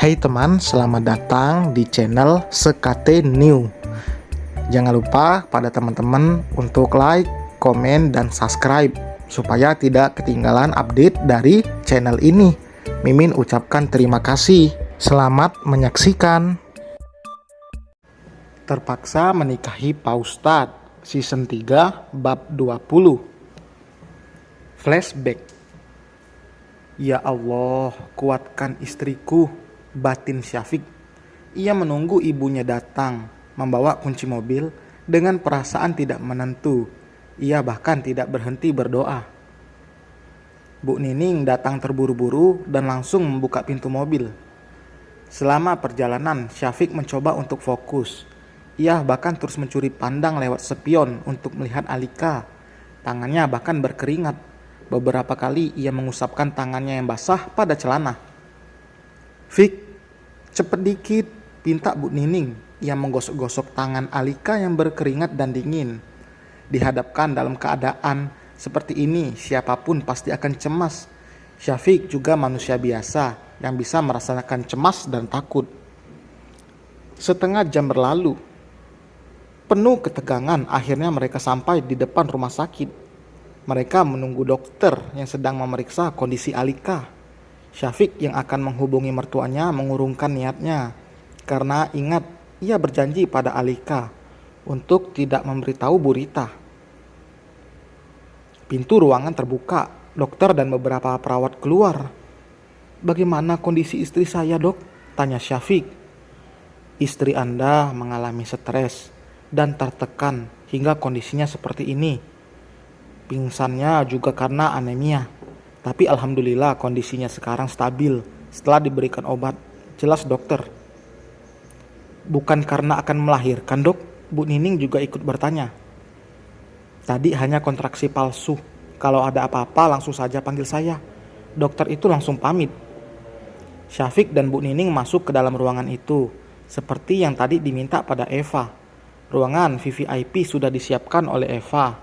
Hai teman, selamat datang di channel Sekate New. Jangan lupa pada teman-teman untuk like, komen, dan subscribe supaya tidak ketinggalan update dari channel ini. Mimin ucapkan terima kasih. Selamat menyaksikan. Terpaksa menikahi Pak Ustadz, season 3, bab 20. Flashback. Ya Allah, kuatkan istriku, batin Syafiq. Ia menunggu ibunya datang, membawa kunci mobil dengan perasaan tidak menentu. Ia bahkan tidak berhenti berdoa. Bu Nining datang terburu-buru dan langsung membuka pintu mobil. Selama perjalanan, Syafiq mencoba untuk fokus. Ia bahkan terus mencuri pandang lewat spion untuk melihat Alika. Tangannya bahkan berkeringat. Beberapa kali ia mengusapkan tangannya yang basah pada celana. "Fik, cepet dikit," pinta Bu Nining. Ia menggosok-gosok tangan Alika yang berkeringat dan dingin. Dihadapkan dalam keadaan seperti ini, siapapun pasti akan cemas. Syafiq juga manusia biasa yang bisa merasakan cemas dan takut. Setengah jam berlalu. Penuh ketegangan, akhirnya mereka sampai di depan rumah sakit. Mereka menunggu dokter yang sedang memeriksa kondisi Alika. Syafiq yang akan menghubungi mertuanya mengurungkan niatnya. Karena ingat, ia berjanji pada Alika untuk tidak memberitahu Bu Rita. Pintu ruangan terbuka. Dokter dan beberapa perawat keluar. "Bagaimana kondisi istri saya, Dok?" tanya Syafiq. "Istri Anda mengalami stres dan tertekan hingga kondisinya seperti ini. Pingsannya juga karena anemia. Tapi alhamdulillah kondisinya sekarang stabil setelah diberikan obat. Jelas dokter." "Bukan karena akan melahirkan, Dok?" Bu Nining juga ikut bertanya. "Tadi hanya kontraksi palsu. Kalau ada apa-apa langsung saja panggil saya." Dokter itu langsung pamit. Syafiq dan Bu Nining masuk ke dalam ruangan itu. Seperti yang tadi diminta pada Eva. Ruangan VVIP sudah disiapkan oleh Eva.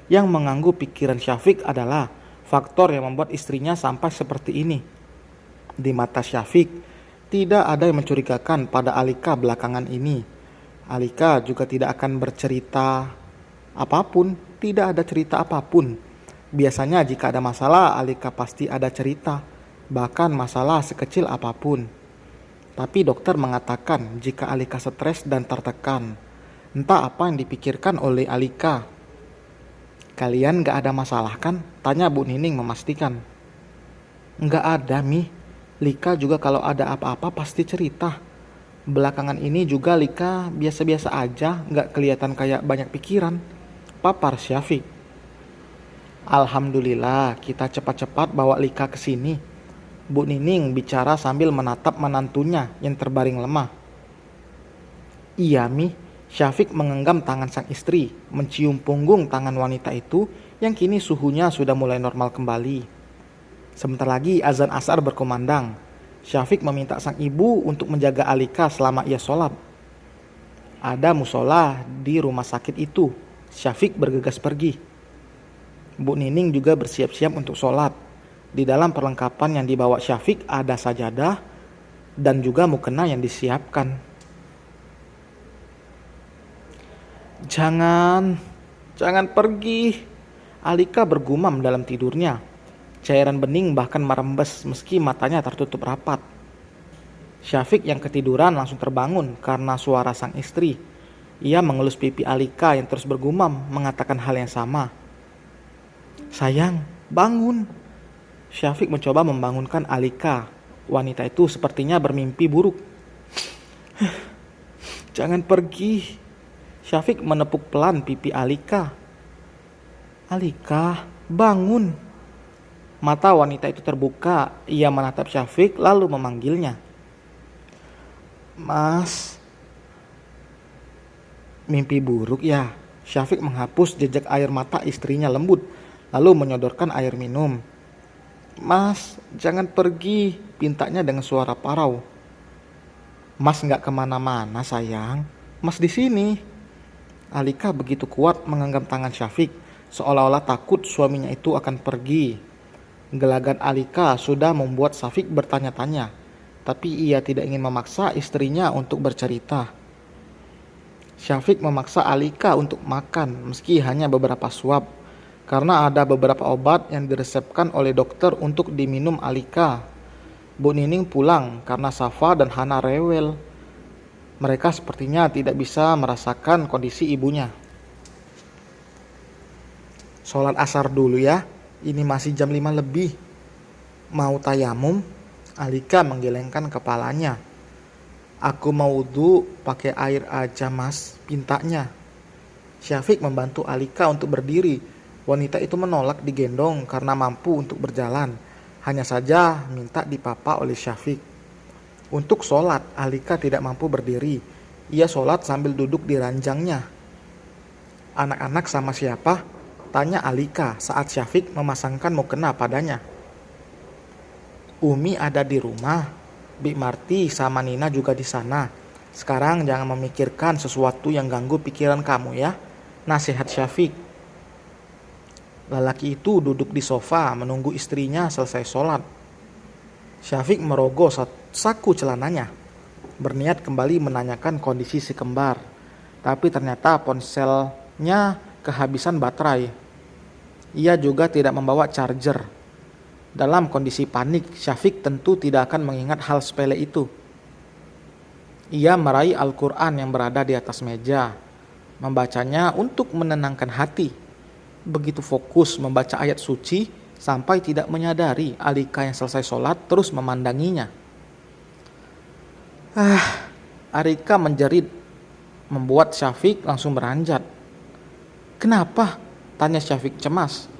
Yang mengganggu pikiran Syafiq adalah faktor yang membuat istrinya sampai seperti ini. Di mata Syafiq, tidak ada yang mencurigakan pada Alika belakangan ini. Alika juga tidak akan bercerita apapun, tidak ada cerita apapun. Biasanya jika ada masalah, Alika pasti ada cerita, bahkan masalah sekecil apapun. Tapi dokter mengatakan jika Alika stres dan tertekan, entah apa yang dipikirkan oleh Alika. "Kalian gak ada masalah kan?" tanya Bu Nining memastikan. "Gak ada, Mi. Lika juga kalau ada apa-apa pasti cerita. Belakangan ini juga Lika biasa-biasa aja, gak kelihatan kayak banyak pikiran," papar Syafiq. "Alhamdulillah kita cepat-cepat bawa Lika ke sini." Bu Nining bicara sambil menatap menantunya yang terbaring lemah. "Iya, Mi." Syafiq menggenggam tangan sang istri, mencium punggung tangan wanita itu yang kini suhunya sudah mulai normal kembali. Sebentar lagi azan asar berkumandang. Syafiq meminta sang ibu untuk menjaga Alika selama ia sholat. Ada musola di rumah sakit itu. Syafiq bergegas pergi. Bu Nining juga bersiap-siap untuk sholat. Di dalam perlengkapan yang dibawa Syafiq ada sajadah dan juga mukena yang disiapkan. Jangan pergi," Alika bergumam dalam tidurnya. Cairan bening bahkan merembes meski matanya tertutup rapat. Syafiq yang ketiduran langsung terbangun karena suara sang istri. Ia mengelus pipi Alika yang terus bergumam mengatakan hal yang sama. "Sayang, bangun." Syafiq mencoba membangunkan Alika. Wanita itu sepertinya bermimpi buruk. "Jangan pergi." Syafiq menepuk pelan pipi Alika. "Alika, bangun." Mata wanita itu terbuka. Ia menatap Syafiq lalu memanggilnya. "Mas." "Mimpi buruk ya?" Syafiq menghapus jejak air mata istrinya lembut, lalu menyodorkan air minum. "Mas, jangan pergi," pintanya dengan suara parau. "Mas gak kemana-mana sayang. Mas di sini." Alika begitu kuat menggenggam tangan Syafiq, seolah-olah takut suaminya itu akan pergi. Gelagat Alika sudah membuat Syafiq bertanya-tanya, tapi ia tidak ingin memaksa istrinya untuk bercerita. Syafiq memaksa Alika untuk makan meski hanya beberapa suap, karena ada beberapa obat yang diresepkan oleh dokter untuk diminum Alika. Bu Nining pulang karena Safa dan Hana rewel. Mereka sepertinya tidak bisa merasakan kondisi ibunya. Sholat asar dulu ya, ini masih jam 5 lebih. Mau tayamum? Alika menggelengkan kepalanya. Aku mau wudhu pakai air aja mas, pintanya. Syafiq membantu Alika untuk berdiri. Wanita itu menolak digendong karena mampu untuk berjalan. Hanya saja minta dipapa oleh Syafiq. Untuk sholat, Alika tidak mampu berdiri. Ia sholat sambil duduk di ranjangnya. Anak-anak sama siapa? Tanya Alika saat Syafiq memasangkan mukena padanya. Umi ada di rumah. Bik Marti sama Nina juga di sana. Sekarang jangan memikirkan sesuatu yang ganggu pikiran kamu ya. Nasihat Syafiq. Lelaki itu duduk di sofa menunggu istrinya selesai sholat. Syafiq merogoh saku celananya. Berniat kembali menanyakan kondisi si kembar. Tapi ternyata ponselnya kehabisan baterai. Ia juga tidak membawa charger. Dalam kondisi panik, Syafiq tentu tidak akan mengingat hal sepele itu. Ia meraih Al-Quran yang berada di atas meja, membacanya untuk menenangkan hati. Begitu fokus membaca ayat suci, sampai tidak menyadari Alika yang selesai sholat terus memandanginya. Alika menjerit, membuat Syafiq langsung beranjat. Kenapa? Tanya Syafiq cemas.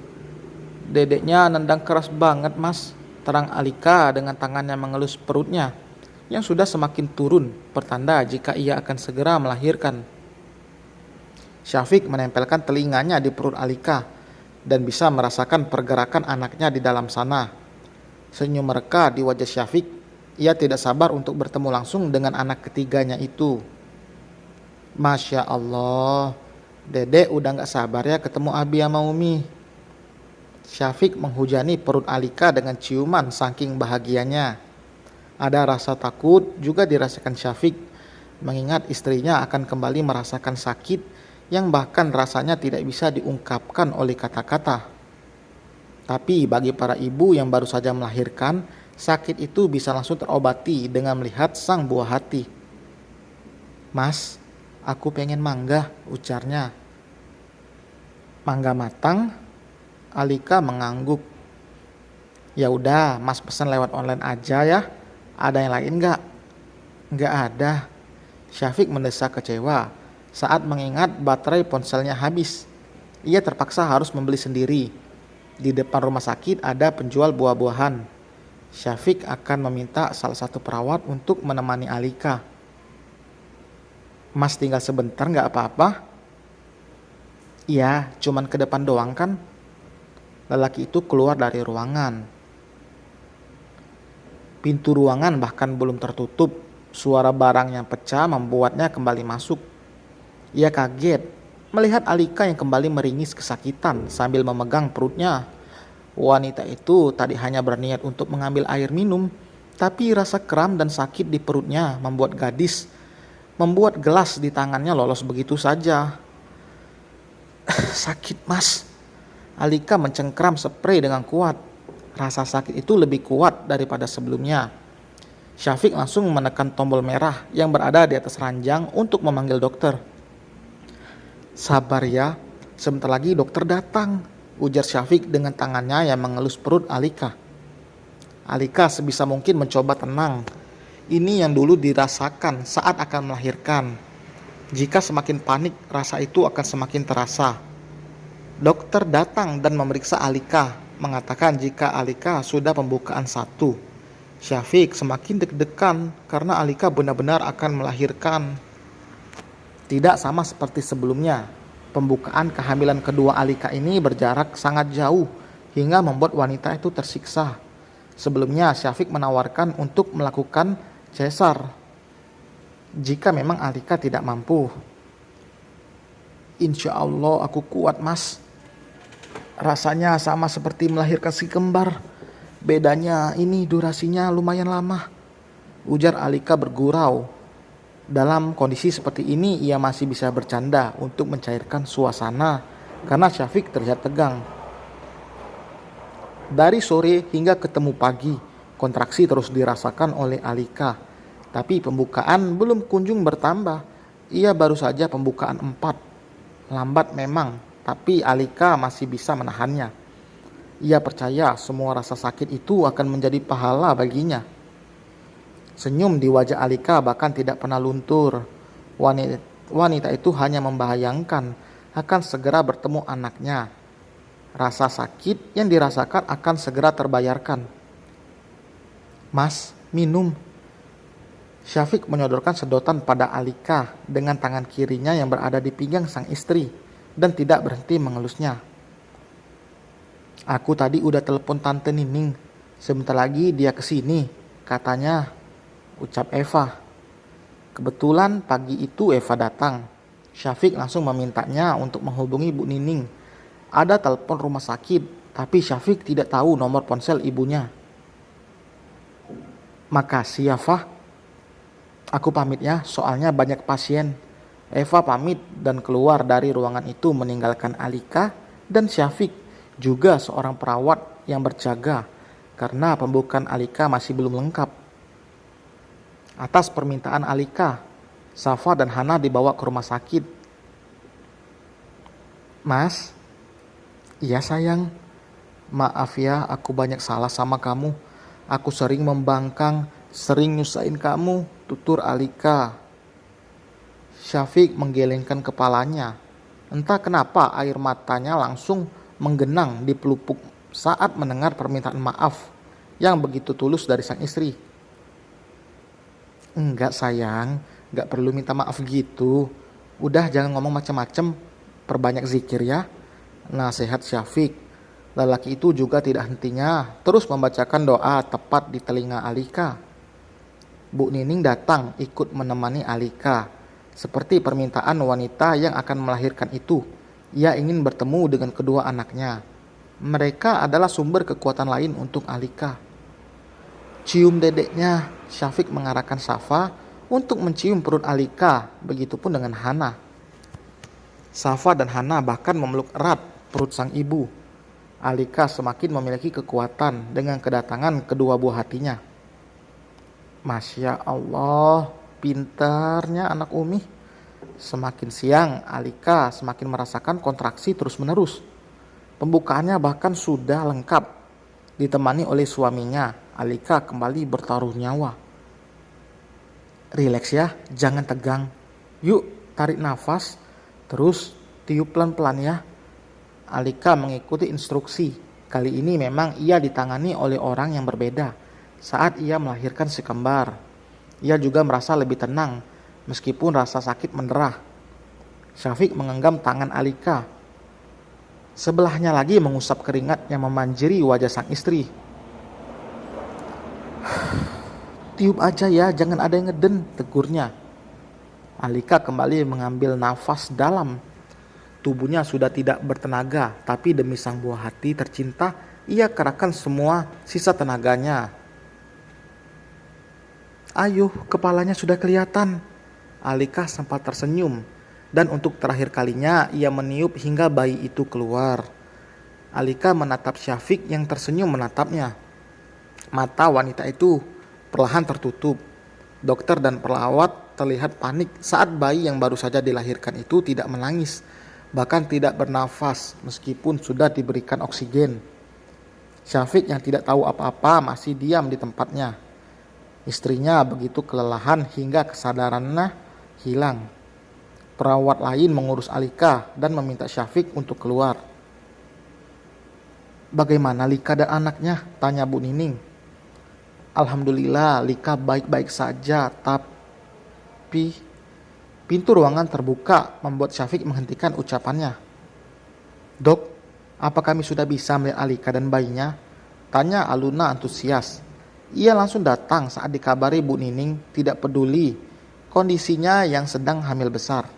Dedeknya nendang keras banget mas, terang Alika dengan tangannya mengelus perutnya yang sudah semakin turun, pertanda jika ia akan segera melahirkan. Syafiq menempelkan telinganya di perut Alika dan bisa merasakan pergerakan anaknya di dalam sana. Senyum mereka di wajah Syafiq, ia tidak sabar untuk bertemu langsung dengan anak ketiganya itu. Masya Allah, Dedek udah gak sabar ya ketemu Abi sama Umi. Syafiq menghujani perut Alika dengan ciuman saking bahagianya. Ada rasa takut juga dirasakan Syafiq, mengingat istrinya akan kembali merasakan sakit yang bahkan rasanya tidak bisa diungkapkan oleh kata-kata. Tapi bagi para ibu yang baru saja melahirkan, sakit itu bisa langsung terobati dengan melihat sang buah hati. Mas, aku pengen mangga, ujarnya. Mangga matang? Alika mengangguk. Ya udah, mas pesan lewat online aja ya. Ada yang lain nggak? Nggak ada. Syafiq mendesak kecewa saat mengingat baterai ponselnya habis. Ia terpaksa harus membeli sendiri. Di depan rumah sakit ada penjual buah-buahan. Syafiq akan meminta salah satu perawat untuk menemani Alika. Mas tinggal sebentar nggak apa-apa? Iya, cuman ke depan doang kan? Lelaki itu keluar dari ruangan. Pintu ruangan bahkan belum tertutup. Suara barang yang pecah membuatnya kembali masuk. Ia kaget melihat Alika yang kembali meringis kesakitan sambil memegang perutnya. Wanita itu tadi hanya berniat untuk mengambil air minum, tapi rasa kram dan sakit di perutnya membuat gelas di tangannya lolos begitu saja. Sakit mas. Alika mencengkram spray dengan kuat. Rasa sakit itu lebih kuat daripada sebelumnya. Syafiq langsung menekan tombol merah yang berada di atas ranjang untuk memanggil dokter. Sabar ya, sebentar lagi dokter datang, ujar Syafiq dengan tangannya yang mengelus perut Alika. Alika sebisa mungkin mencoba tenang. Ini yang dulu dirasakan saat akan melahirkan. Jika semakin panik, rasa itu akan semakin terasa. Dokter datang dan memeriksa Alika, mengatakan jika Alika sudah pembukaan 1. Syafiq semakin deg-degan karena Alika benar-benar akan melahirkan. Tidak sama seperti sebelumnya, pembukaan kehamilan kedua Alika ini berjarak sangat jauh hingga membuat wanita itu tersiksa. Sebelumnya Syafiq menawarkan untuk melakukan cesar jika memang Alika tidak mampu. Insya Allah aku kuat mas. Rasanya sama seperti melahirkan si kembar. Bedanya ini durasinya lumayan lama. ujar Alika bergurau. Dalam kondisi seperti ini ia masih bisa bercanda untuk mencairkan suasana karena Syafiq terlihat tegang. Dari sore hingga ketemu pagi, kontraksi terus dirasakan oleh Alika. Tapi pembukaan belum kunjung bertambah. Ia baru saja pembukaan 4. Lambat memang, tapi Alika masih bisa menahannya. Ia percaya semua rasa sakit itu akan menjadi pahala baginya. Senyum di wajah Alika bahkan tidak pernah luntur. Wanita itu hanya membayangkan akan segera bertemu anaknya. Rasa sakit yang dirasakan akan segera terbayarkan. "Mas, minum." Syafiq menyodorkan sedotan pada Alika dengan tangan kirinya yang berada di pinggang sang istri dan tidak berhenti mengelusnya. "Aku tadi udah telepon Tante Nining. Sebentar lagi dia kesini, katanya," ucap Eva. Kebetulan pagi itu Eva datang. Syafiq langsung memintanya untuk menghubungi Bu Nining. Ada telepon rumah sakit, tapi Syafiq tidak tahu nomor ponsel ibunya. "Makasih ya, Fah. Aku pamit ya, soalnya banyak pasien." Eva pamit dan keluar dari ruangan itu meninggalkan Alika dan Syafiq, juga seorang perawat yang berjaga karena pembukaan Alika masih belum lengkap. Atas permintaan Alika, Safa dan Hana dibawa ke rumah sakit. "Mas." "Iya sayang. Maaf ya, aku banyak salah sama kamu. Aku sering membangkang, sering nyusahin kamu," tutur Alika. Syafiq menggelengkan kepalanya. Entah kenapa air matanya langsung menggenang di pelupuk saat mendengar permintaan maaf yang begitu tulus dari sang istri. "Enggak sayang, enggak perlu minta maaf gitu. Udah jangan ngomong macam-macam, perbanyak zikir ya," nasihat Syafiq. Lelaki itu juga tidak hentinya terus membacakan doa tepat di telinga Alika. Bu Nining datang ikut menemani Alika. Seperti permintaan wanita yang akan melahirkan itu, ia ingin bertemu dengan kedua anaknya. Mereka adalah sumber kekuatan lain untuk Alika. "Cium dedeknya," Syafiq mengarahkan Safa untuk mencium perut Alika, begitupun dengan Hana. Safa dan Hana bahkan memeluk erat perut sang ibu. Alika semakin memiliki kekuatan dengan kedatangan kedua buah hatinya. "Masya Allah, pintarnya anak Umi." Semakin siang, Alika semakin merasakan kontraksi terus-menerus. Pembukaannya bahkan sudah lengkap. Ditemani oleh suaminya, Alika kembali bertaruh nyawa. "Rileks ya, jangan tegang. Yuk, tarik nafas, terus tiup pelan-pelan ya." Alika mengikuti instruksi. Kali ini memang ia ditangani oleh orang yang berbeda saat ia melahirkan si kembar. Ia juga merasa lebih tenang meskipun rasa sakit menderah. Syafiq menggenggam tangan Alika. Sebelahnya lagi mengusap keringat yang memanjiri wajah sang istri. "Tiup aja ya, jangan ada yang ngeden," tegurnya. Alika kembali mengambil nafas dalam. Tubuhnya sudah tidak bertenaga, tapi demi sang buah hati tercinta, ia kerahkan semua sisa tenaganya. "Ayo, kepalanya sudah kelihatan." Alika sempat tersenyum, dan untuk terakhir kalinya ia meniup hingga bayi itu keluar. Alika menatap Syafiq yang tersenyum menatapnya. Mata wanita itu perlahan tertutup. Dokter dan perawat terlihat panik saat bayi yang baru saja dilahirkan itu tidak menangis, bahkan tidak bernafas meskipun sudah diberikan oksigen. Syafiq yang tidak tahu apa-apa masih diam di tempatnya. Istrinya begitu kelelahan hingga kesadarannya hilang. Perawat lain mengurus Alika dan meminta Syafiq untuk keluar. "Bagaimana Lika dan anaknya?" tanya Bu Nining. "Alhamdulillah, Lika baik-baik saja, tapi..." Pintu ruangan terbuka membuat Syafiq menghentikan ucapannya. "Dok, apa kami sudah bisa melihat Alika dan bayinya?" tanya Aluna antusias. Ia langsung datang saat dikabari Bu Nining tidak peduli kondisinya yang sedang hamil besar.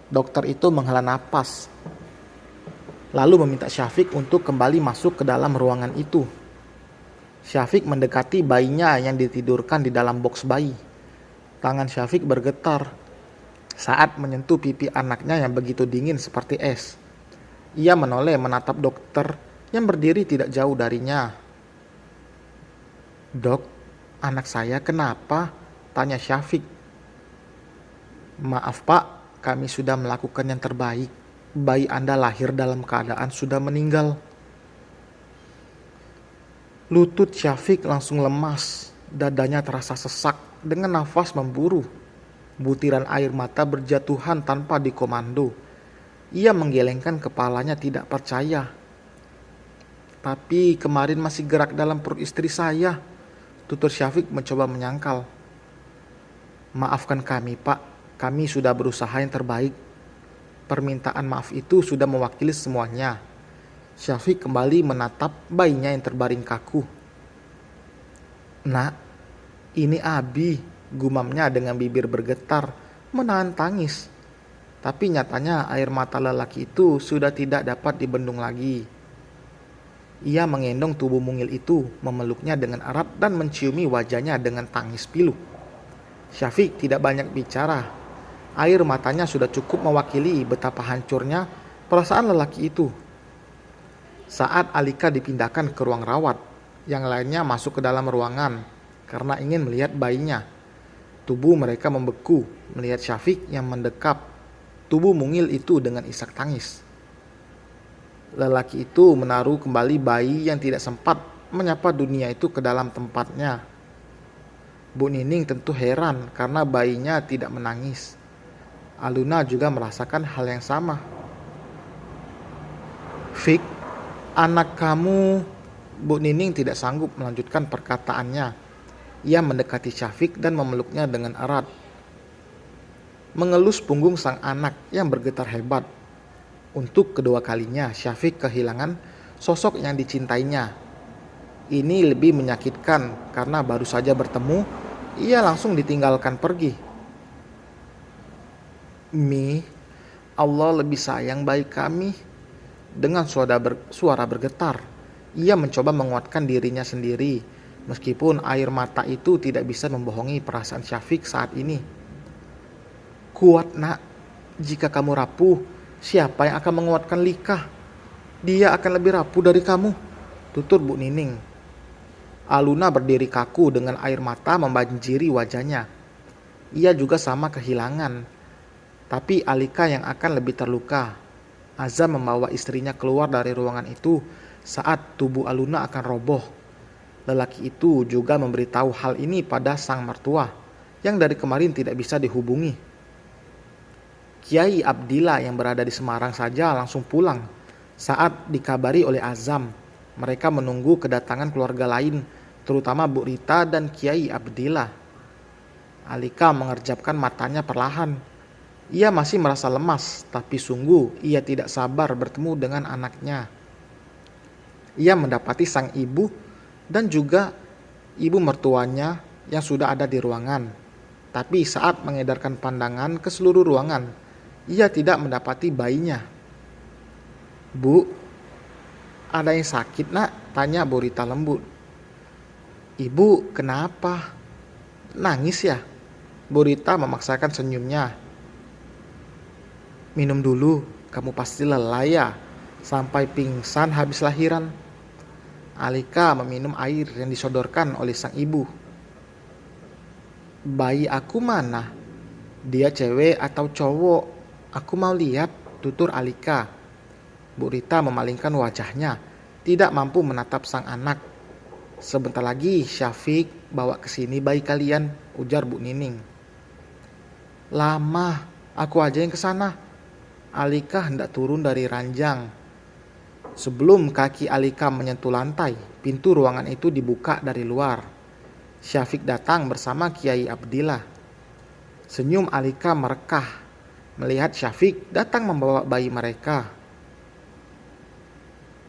Dokter itu menghela napas, lalu meminta Syafiq untuk kembali masuk ke dalam ruangan itu. Syafiq mendekati bayinya yang ditidurkan di dalam boks bayi. Tangan Syafiq bergetar saat menyentuh pipi anaknya yang begitu dingin seperti es. Ia menoleh menatap dokter yang berdiri tidak jauh darinya. "Dok, anak saya kenapa?" tanya Syafiq. "Maaf Pak, kami sudah melakukan yang terbaik. Bayi Anda lahir dalam keadaan sudah meninggal." Lutut Syafiq langsung lemas, dadanya terasa sesak dengan nafas memburu. Butiran air mata berjatuhan tanpa dikomando. Ia menggelengkan kepalanya tidak percaya. "Tapi kemarin masih gerak dalam perut istri saya," tutur Syafiq mencoba menyangkal. "Maafkan kami Pak, kami sudah berusaha yang terbaik. Permintaan maaf itu sudah mewakili semuanya." Syafiq kembali menatap bayinya yang terbaring kaku. "Nak, ini Abi," gumamnya dengan bibir bergetar, menahan tangis. Tapi nyatanya air mata lelaki itu sudah tidak dapat dibendung lagi. Ia menggendong tubuh mungil itu, memeluknya dengan erat dan menciumi wajahnya dengan tangis pilu. Syafiq tidak banyak bicara. Air matanya sudah cukup mewakili betapa hancurnya perasaan lelaki itu. Saat Alika dipindahkan ke ruang rawat, yang lainnya masuk ke dalam ruangan karena ingin melihat bayinya. Tubuh mereka membeku melihat Syafiq yang mendekap tubuh mungil itu dengan isak tangis. Lelaki itu menaruh kembali bayi yang tidak sempat menyapa dunia itu ke dalam tempatnya. Bu Nining tentu heran karena bayinya tidak menangis. Aluna juga merasakan hal yang sama. "Fik, anak kamu..." Bu Nining tidak sanggup melanjutkan perkataannya. Ia mendekati Syafiq dan memeluknya dengan erat, mengelus punggung sang anak yang bergetar hebat. Untuk kedua kalinya Syafiq kehilangan sosok yang dicintainya. Ini lebih menyakitkan karena baru saja bertemu, ia langsung ditinggalkan pergi. "Mi, Allah lebih sayang bayi kami." Dengan suara bergetar, ia mencoba menguatkan dirinya sendiri, meskipun air mata itu tidak bisa membohongi perasaan Syafiq saat ini. "Kuat nak, jika kamu rapuh, siapa yang akan menguatkan Lika? Dia akan lebih rapuh dari kamu," tutur Bu Nining. Aluna berdiri kaku dengan air mata membanjiri wajahnya. Ia juga sama kehilangan, tapi Alika yang akan lebih terluka. Azam membawa istrinya keluar dari ruangan itu saat tubuh Aluna akan roboh. Lelaki itu juga memberitahu hal ini pada sang mertua yang dari kemarin tidak bisa dihubungi. Kiai Abdillah yang berada di Semarang saja langsung pulang saat dikabari oleh Azam. Mereka menunggu kedatangan keluarga lain, terutama Bu Rita dan Kiai Abdillah. Alika mengerjapkan matanya perlahan. Ia masih merasa lemas, tapi sungguh ia tidak sabar bertemu dengan anaknya. Ia mendapati sang ibu dan juga ibu mertuanya yang sudah ada di ruangan. Tapi saat mengedarkan pandangan ke seluruh ruangan, ia tidak mendapati bayinya. "Bu, ada yang sakit nak?" tanya Bu Rita lembut. "Ibu, kenapa? Nangis ya?" Bu Rita memaksakan senyumnya. "Minum dulu, kamu pasti lelah ya, sampai pingsan habis lahiran." Alika meminum air yang disodorkan oleh sang ibu. "Bayi aku mana? Dia cewek atau cowok? Aku mau lihat," tutur Alika. Bu Rita memalingkan wajahnya, tidak mampu menatap sang anak. "Sebentar lagi Syafiq bawa ke sini bayi kalian," ujar Bu Nining. "Lama, aku aja yang ke sana." Alika hendak turun dari ranjang. Sebelum kaki Alika menyentuh lantai, pintu ruangan itu dibuka dari luar. Syafiq datang bersama Kiai Abdillah. Senyum Alika merekah melihat Syafiq datang membawa bayi mereka.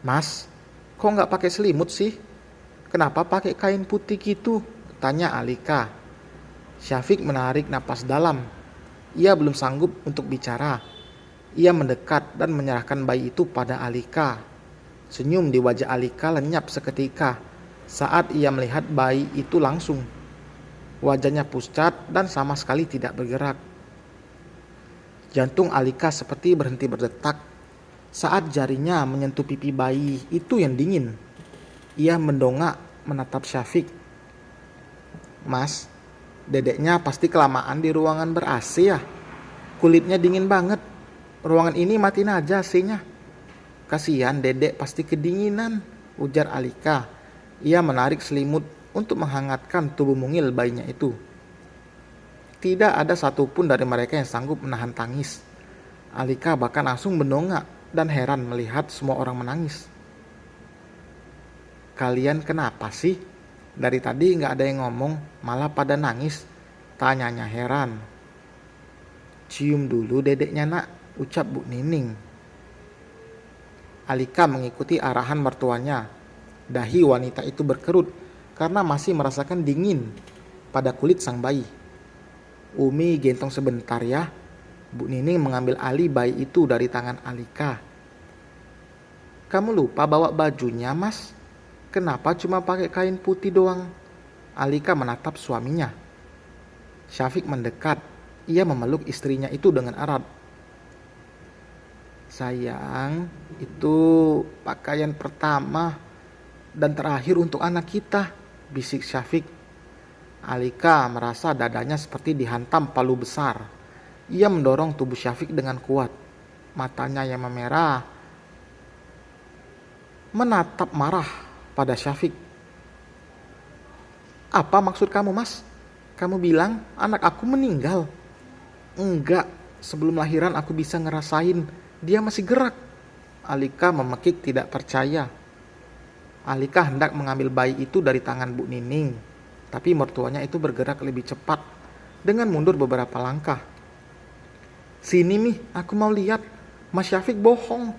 "Mas, kok nggak pakai selimut sih? Kenapa pakai kain putih gitu?" tanya Alika. Syafiq menarik napas dalam. Ia belum sanggup untuk bicara. Ia mendekat dan menyerahkan bayi itu pada Alika. Senyum di wajah Alika lenyap seketika. saat ia melihat bayi itu langsung. Wajahnya pucat dan sama sekali tidak bergerak. Jantung Alika seperti berhenti berdetak saat jarinya menyentuh pipi bayi itu yang dingin. Ia mendongak menatap Syafiq. "Mas, dedeknya pasti kelamaan di ruangan ber-AC ya? Kulitnya dingin banget. Ruangan ini matiin aja AC-nya. Kasihan dedek pasti kedinginan," ujar Alika. Ia menarik selimut untuk menghangatkan tubuh mungil bayinya itu. Tidak ada satupun dari mereka yang sanggup menahan tangis. Alika bahkan langsung mendongak dan heran melihat semua orang menangis. "Kalian kenapa sih? Dari tadi gak ada yang ngomong, malah pada nangis," tanyanya heran. "Cium dulu dedeknya nak," ucap Bu Nining. Alika mengikuti arahan mertuanya. Dahi wanita itu berkerut karena masih merasakan dingin pada kulit sang bayi. "Umi gendong sebentar ya." Bu Nining mengambil alih bayi itu dari tangan Alika. "Kamu lupa bawa bajunya, Mas? Kenapa cuma pakai kain putih doang?" Alika menatap suaminya. Syafiq mendekat. Ia memeluk istrinya itu dengan erat. "Sayang, itu pakaian pertama dan terakhir untuk anak kita," bisik Syafiq. Alika merasa dadanya seperti dihantam palu besar. Ia mendorong tubuh Syafiq dengan kuat. Matanya yang memerah menatap marah pada Syafiq. "Apa maksud kamu, Mas? Kamu bilang anak aku meninggal?" "Enggak, sebelum lahiran aku bisa ngerasain dia masih gerak." Alika memekik tidak percaya. Alika hendak mengambil bayi itu dari tangan Bu Nining, tapi mertuanya itu bergerak lebih cepat dengan mundur beberapa langkah. "Sini Mi, aku mau lihat. Mas Syafiq bohong."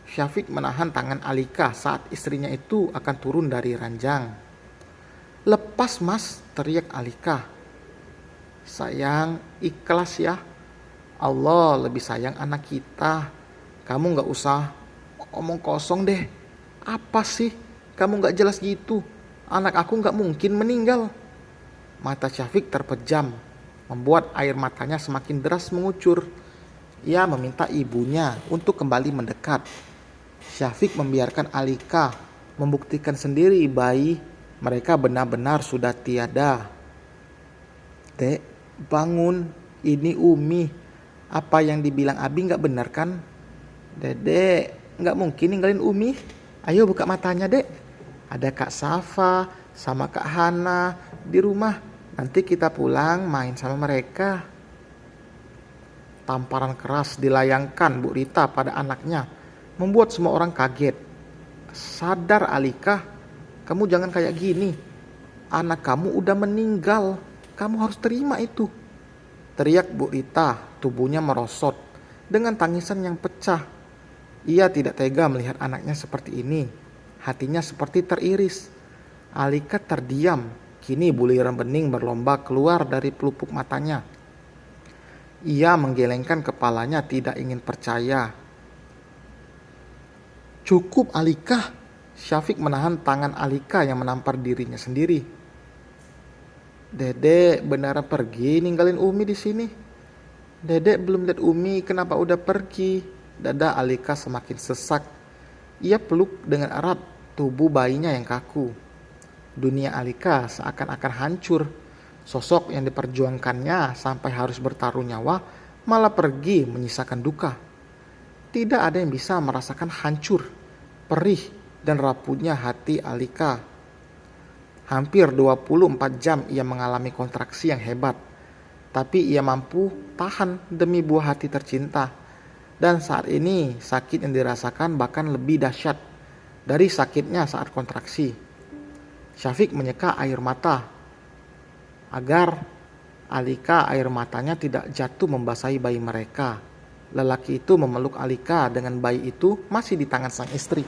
Syafiq menahan tangan Alika saat istrinya itu akan turun dari ranjang. "Lepas Mas," teriak Alika. "Sayang, ikhlas ya. Allah lebih sayang anak kita. Kamu gak usah omong kosong deh. Apa sih? Kamu gak jelas gitu. Anak aku gak mungkin meninggal." Mata Syafiq terpejam, membuat air matanya semakin deras mengucur. Ia meminta ibunya untuk kembali mendekat. Syafiq membiarkan Alika membuktikan sendiri bayi mereka benar-benar sudah tiada. "Dek, bangun. Ini Umi. Apa yang dibilang Abi gak benar kan? Dedek gak mungkin ninggalin Umi. Ayo buka matanya, Dek. Ada Kak Safa sama Kak Hana di rumah. Nanti kita pulang main sama mereka." Tamparan keras dilayangkan Bu Rita pada anaknya, membuat semua orang kaget. "Sadar Alika, kamu jangan kayak gini. Anak kamu udah meninggal. Kamu harus terima itu," teriak Bu Rita. Tubuhnya merosot dengan tangisan yang pecah. Ia tidak tega melihat anaknya seperti ini. Hatinya seperti teriris. Alika terdiam. Kini buliran bening berlomba keluar dari pelupuk matanya. Ia menggelengkan kepalanya tidak ingin percaya. "Cukup Alika." Syafiq menahan tangan Alika yang menampar dirinya sendiri. "Dedek beneran pergi ninggalin Umi di sini. Dedek belum lihat Umi kenapa udah pergi." Dada Alika semakin sesak. Ia peluk dengan erat tubuh bayinya yang kaku. Dunia Alika seakan-akan hancur. Sosok yang diperjuangkannya sampai harus bertaruh nyawa malah pergi menyisakan duka. Tidak ada yang bisa merasakan hancur, perih, dan rapuhnya hati Alika. Hampir 24 jam ia mengalami kontraksi yang hebat. Tapi ia mampu tahan demi buah hati tercinta. Dan saat ini sakit yang dirasakan bahkan lebih dahsyat dari sakitnya saat kontraksi. Syafiq menyeka air mata agar Alika air matanya tidak jatuh membasahi bayi mereka. Lelaki itu memeluk Alika dengan bayi itu masih di tangan sang istri.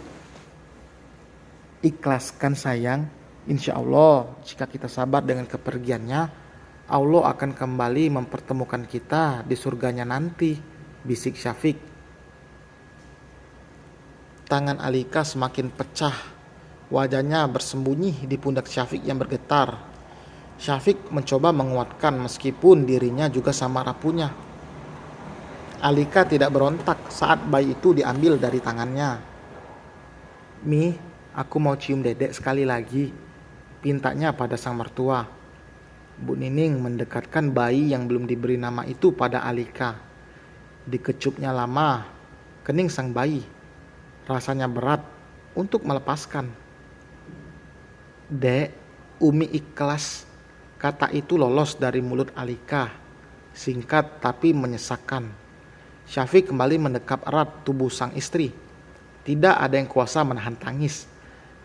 "Ikhlaskan sayang. Insya Allah jika kita sabar dengan kepergiannya, Allah akan kembali mempertemukan kita di surganya nanti," bisik Syafiq. Tangan Alika semakin pecah. Wajahnya bersembunyi di pundak Syafiq yang bergetar. Syafiq mencoba menguatkan meskipun dirinya juga sama rapuhnya. Alika tidak berontak saat bayi itu diambil dari tangannya. "Mi, aku mau cium dedek sekali lagi," pintanya pada sang mertua. Bu Nining mendekatkan bayi yang belum diberi nama itu pada Alika. Dikecupnya lama, kening sang bayi. Rasanya berat untuk melepaskan. "Dek, Umi ikhlas." Kata itu lolos dari mulut Alika. Singkat tapi menyesakkan. Syafiq kembali mendekap erat tubuh sang istri. Tidak ada yang kuasa menahan tangis.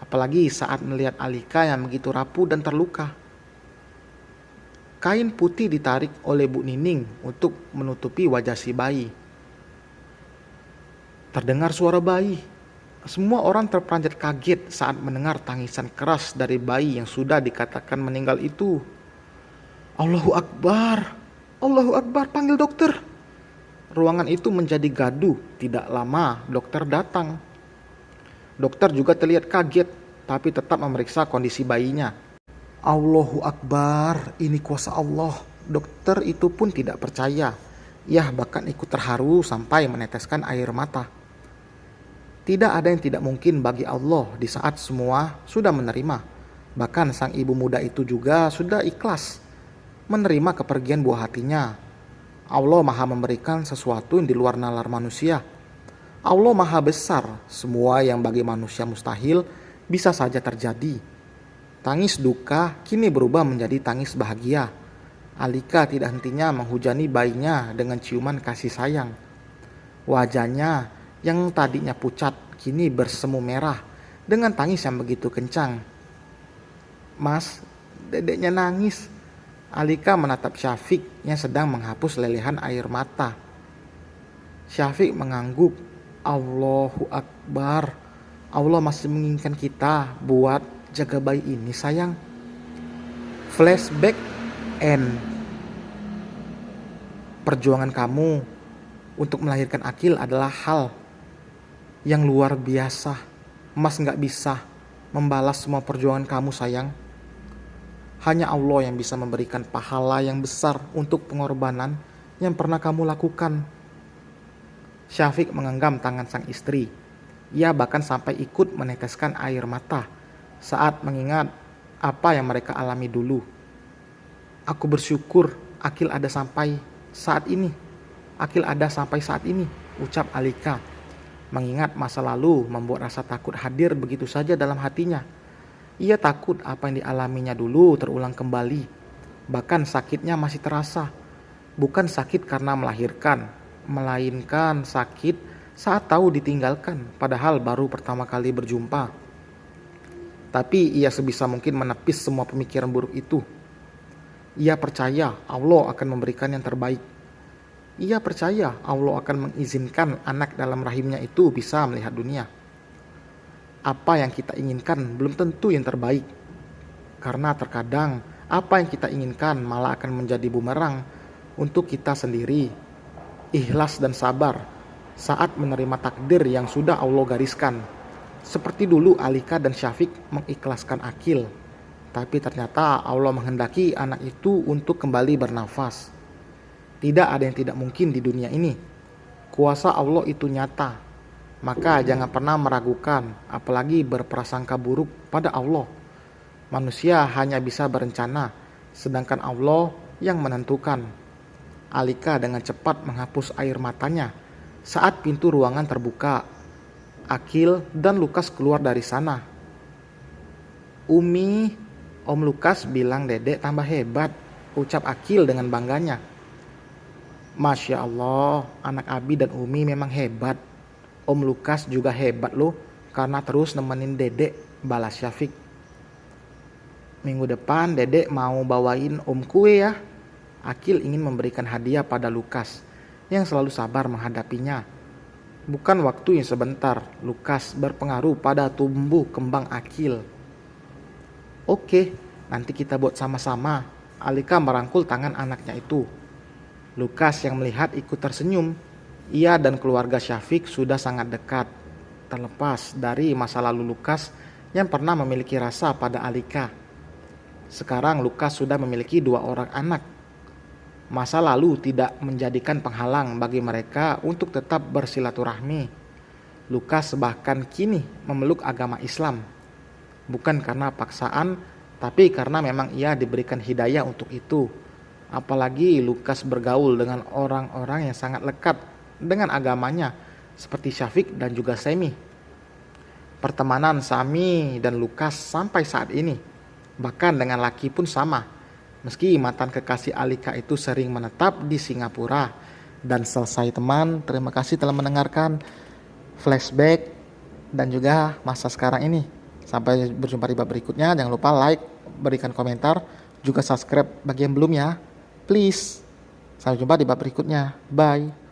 Apalagi saat melihat Alika yang begitu rapuh dan terluka. Kain putih ditarik oleh Bu Nining untuk menutupi wajah si bayi. Terdengar suara bayi. Semua orang terperanjat kaget saat mendengar tangisan keras dari bayi yang sudah dikatakan meninggal itu. "Allahu Akbar! Allahu Akbar, panggil dokter!" Ruangan itu menjadi gaduh. Tidak lama dokter datang. Dokter juga terlihat kaget, tapi tetap memeriksa kondisi bayinya. "Allahu Akbar, ini kuasa Allah." Dokter itu pun tidak percaya. Ia bahkan ikut terharu sampai meneteskan air mata. Tidak ada yang tidak mungkin bagi Allah di saat semua sudah menerima. Bahkan sang ibu muda itu juga sudah ikhlas menerima kepergian buah hatinya. Allah Maha memberikan sesuatu yang di luar nalar manusia. Allah Maha besar, semua yang bagi manusia mustahil bisa saja terjadi. Tangis duka kini berubah menjadi tangis bahagia. Alika tidak hentinya menghujani bayinya dengan ciuman kasih sayang. Wajahnya yang tadinya pucat kini bersemu merah dengan tangis yang begitu kencang. "Mas, dedeknya nangis." Alika menatap Syafiq yang sedang menghapus lelehan air mata. Syafiq mengangguk. "Allahu Akbar. Allah masih menginginkan kita buat jaga bayi ini, sayang." Flashback end. Perjuangan kamu untuk melahirkan Akil adalah hal yang luar biasa. Mas gak bisa membalas semua perjuangan kamu, sayang. Hanya Allah yang bisa memberikan pahala yang besar untuk pengorbanan yang pernah kamu lakukan. Syafiq menggenggam tangan sang istri. Ia bahkan sampai ikut meneteskan air mata saat mengingat apa yang mereka alami dulu. "Aku bersyukur Akil ada sampai saat ini. Akil ada sampai saat ini," ucap Alika. Mengingat masa lalu membuat rasa takut hadir begitu saja dalam hatinya. Ia takut apa yang dialaminya dulu terulang kembali. Bahkan sakitnya masih terasa. Bukan sakit karena melahirkan, melainkan sakit saat tahu ditinggalkan, padahal baru pertama kali berjumpa. Tapi ia sebisa mungkin menepis semua pemikiran buruk itu. Ia percaya Allah akan memberikan yang terbaik. Ia percaya Allah akan mengizinkan anak dalam rahimnya itu bisa melihat dunia. Apa yang kita inginkan belum tentu yang terbaik. Karena terkadang apa yang kita inginkan malah akan menjadi bumerang untuk kita sendiri. Ikhlas dan sabar saat menerima takdir yang sudah Allah gariskan. Seperti dulu Alika dan Syafiq mengikhlaskan Akil. Tapi ternyata Allah menghendaki anak itu untuk kembali bernafas. Tidak ada yang tidak mungkin di dunia ini. Kuasa Allah itu nyata. Maka jangan pernah meragukan, apalagi berprasangka buruk pada Allah. Manusia hanya bisa berencana, sedangkan Allah yang menentukan. Alika dengan cepat menghapus air matanya saat pintu ruangan terbuka. Akil dan Lukas keluar dari sana. "Umi, Om Lukas bilang dedek tambah hebat," ucap Akil dengan bangganya. "Masya Allah, anak Abi dan Umi memang hebat. Om Lukas juga hebat loh, karena terus nemenin dedek," balas Syafiq. "Minggu depan dedek mau bawain Om kue ya." Akil ingin memberikan hadiah pada Lukas yang selalu sabar menghadapinya. Bukan waktu yang sebentar, Lukas berpengaruh pada tumbuh kembang Akil. "Oke, nanti kita buat sama-sama." Alika merangkul tangan anaknya itu. Lukas yang melihat ikut tersenyum. Ia dan keluarga Syafiq sudah sangat dekat. Terlepas dari masa lalu Lukas yang pernah memiliki rasa pada Alika. Sekarang Lukas sudah memiliki 2 orang anak. Masa lalu tidak menjadikan penghalang bagi mereka untuk tetap bersilaturahmi. Lukas bahkan kini memeluk agama Islam. Bukan karena paksaan, tapi karena memang ia diberikan hidayah untuk itu. Apalagi Lukas bergaul dengan orang-orang yang sangat lekat dengan agamanya, seperti Syafiq dan juga Semi. Pertemanan Sami dan Lukas sampai saat ini, bahkan dengan Laki pun sama. Meski mantan kekasih Alika itu sering menetap di Singapura. Dan selesai teman, terima kasih telah mendengarkan flashback dan juga masa sekarang ini. Sampai berjumpa di bab berikutnya. Jangan lupa like, berikan komentar, juga subscribe bagi yang belum ya. Please. Sampai jumpa di bab berikutnya. Bye.